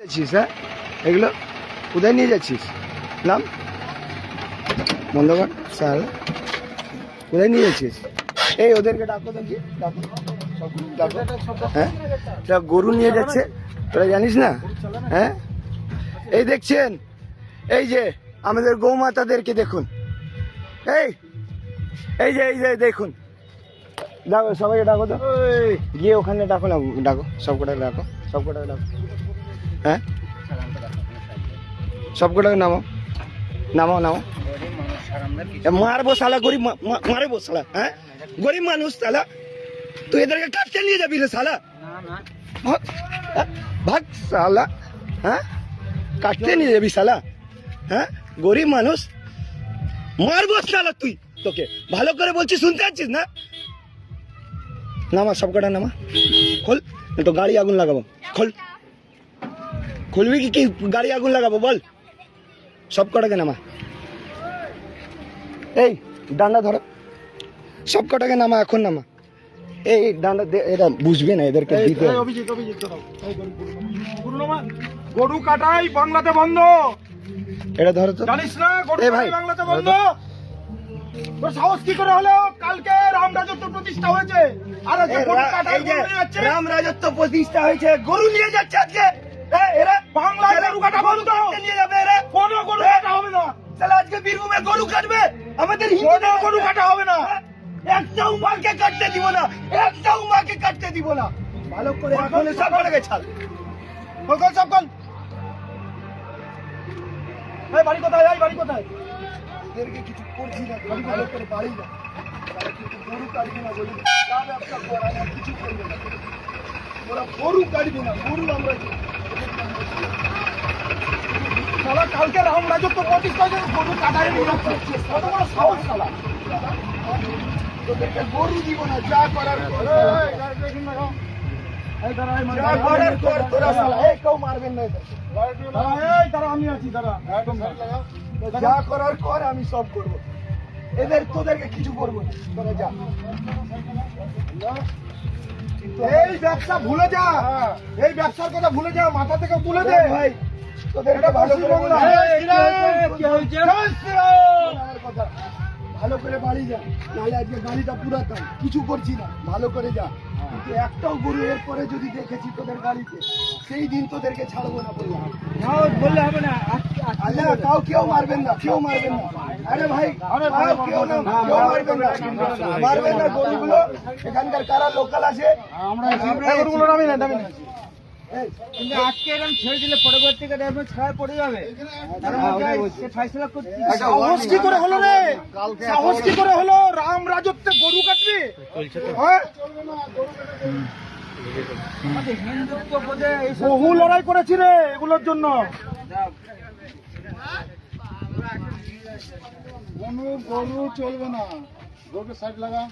যাচ্ছিস? হ্যাঁ, এগুলো কোথায় নিয়ে যাচ্ছিস? নাম বন্ধ কর স্যার। কোথায় নিয়ে যাচ্ছিস? এই ওদেরকে ডাকো, দেখি ডাকো, ডাকো। হ্যাঁ, গরু নিয়ে যাচ্ছে, তোরা জানিস না? হ্যাঁ, এই দেখছেন, এই যে আমাদের গৌমাতাদেরকে দেখুন, এই যে দেখুন, ডাকো সবাইকে, ডাকো তো, গিয়ে ওখানে ডাকো না, ডাকো সবকটাকে, ডাকো সবকটাকে ডাকো। হ্যাঁ, সবকটাকে নামো, নামো নামো। মারবো শালা, গরিব মারবো শালা। হ্যাঁ, গরিব মানুষ শালা, তুই এদেরকে কাটতে নিয়ে যাবি রে শালা? ভাগ শালা। হ্যাঁ, কাটতে নিয়ে যাবি শালা? হ্যাঁ, গরিব মানুষ, মারবো শালা তুই। তোকে ভালো করে বলছি, শুনতে পাচ্ছিস না? নামা সবকটা, নামা, খোল, তো গাড়ি আগুন লাগাবো। খোল, খুলবি কি গাড়ি আগুন লাগাবো? বল, সবকটাকে নামা। এই ডান্ডা ধরো, সবকটাকে নামা, এখন নামা। এই ডান্ডা, এটা বুঝবে না, এদেরকে দিতে হবে। গরু কাটাই বাংলাতে বন্ধ, এটা ধরো তো। জানিস না? গরু কাটাই বাংলাতে বন্ধ। তোর সাহস কি করে হলো? কালকে রাম রাজত্ব প্রতিষ্ঠা হয়েছে, আর রাম রাজত্ব প্রতিষ্ঠা হয়েছে, গরু নিয়ে যাচ্ছে আজকে। এরা বাংলায় গরু কাটা বন্ধ, নিয়ে যাবে এরা। কোনো গরু কাটা হবে না। তাহলে আজকে বীরভূমে গরু কাটবে, আমাদের হিন্দুদের গরু কাটা হবে না। একটাও মাকে কাটতে দিব না, একটাও মাকে কাটতে দিব না। ভালো করে এখন সব করে ছাড়। কল কল সব কল। এই বাড়ি কোথায়? এই বাড়ি কোথায়? এদেরকে কিছু করছি না, ভালো করে বাড়ি যা। তারা কিন্তু গরু কাটবে না, বলি যা ব্যবসা করা না, কিছু করবে না। ওরা গরু কাটবে না, গরু আমরা শালা কালকে রাম রাজত্ব প্রতিষ্ঠা হয়েছে, গরু কাটাই নিয়ে যাচ্ছে। কত বড় সাহস শালা! তোদেরকে গরু দিব না, যা করার কর। যা করার কর তোরা শালা, কেউ মারবেন না এদের। এই তারা আমি আছি, তারা একদম যা করার কর, আমি সব করব। এদের তোদেরকে কিছু করবো না, তোরা যা। এই ব্যবসা ভুলে যা, এই ব্যবসার কথা ভুলে যা, মাথা থেকে তুলে দে ভাই। তোদেরকে ভালো করে বললাম, ভালো করে বাড়ি যা, নাহলে আজকে গাড়িটা পুরাতাম, কিছু করছি না, ভালো করে যা। কিন্তু একটাও গরু এর পরে যদি দেখেছি তোদের গাড়িতে, সেই দিন তোদেরকে ছাড়বো না বললাম। বললে হবে না। আচ্ছা, তাও কেউ মারবেন না, কেউ মারবেন না। আরে ভাই, কেউ না, কেউ মারবেন না, মারবেন না গরুগুলো। এখানকার কারা লোকাল আছে, গরুগুলো নামি না, নামি না। আজকে এরকম ছেড়ে দিলে পরবর্তীকালে ছাড়া পড়ে যাবে। সাহস কি করে হলো রে? সাহস কি করে হলো? রাম রাজত্বে গরু কাটবি? হ্যাঁ, হিন্দুত্ব বোধে বহু লড়াই করেছি রে এগুলোর জন্য। কোনো গরু চলবে না, গরুকে সাইড লাগা,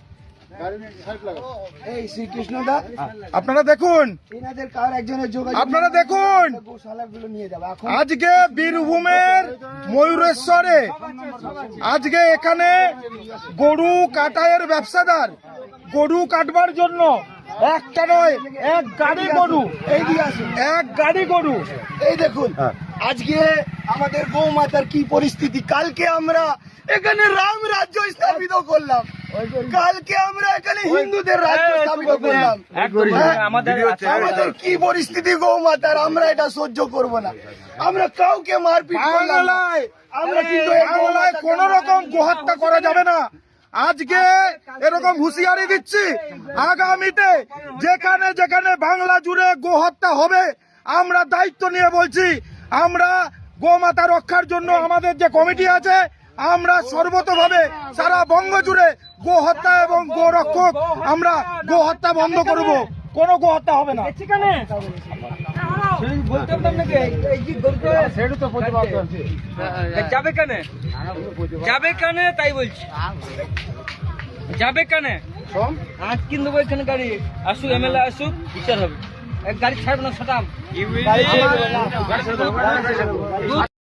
গাড়ি সাইড লাগা। এই শ্রীকৃষ্ণ দা, আপনারা দেখুন, এনাদের কার একজনের যোগাযোগ, আপনারা দেখুন, গোশালাগুলো নিয়ে যাবে এখন। আজকে বীরভূমের ময়ূরেশ্বরে আজকে এখানে গরু কাটাইয়ের ব্যবসাদার গরু কাটবার জন্য একটা নয়, এক গাড়ি গরু, এই দিয়ে আসুন, এক গাড়ি গরু। এই দেখুন আজকে আমাদের গৌমাতার কি পরিস্থিতি। কালকে আমরা এখানে রাম রাজ্য স্থাপিত করলাম, কালকে আমরা এখানে হিন্দুদের রাজ্য স্থাপিত করলাম। আমাদের কি পরিস্থিতি গৌমাতার, আমরা এটা সহ্য করব না। আমরা কাউকে মারপিট করলাম না। আমরা কিন্তু কোন রকম গোহত্যা করা যাবে না। আজকে এরকম হুঁশিয়ারি দিচ্ছি, আগামীতে যেখানে যেখানে বাংলা জুড়ে গোহত্যা হবে, আমরা দায়িত্ব নিয়ে বলছি, আমরা গোমাতা রক্ষার জন্য আমাদের যে কমিটি আছে, আমরা সর্বতভাবে সারা বঙ্গ জুড়ে গোহত্যা এবং গোরক্ষক, আমরা গোহত্যা বন্ধ করব, কোনো গোহত্যা হবে না। যাবে কেন, যাবে কেন তাই বলছি, যাবে কেন? আজ কিনবো এখানে গাড়ি, আসুক এমএলএ আসুক, বিচার হবে। গাড়ি ছাড়বে না, সাটাম।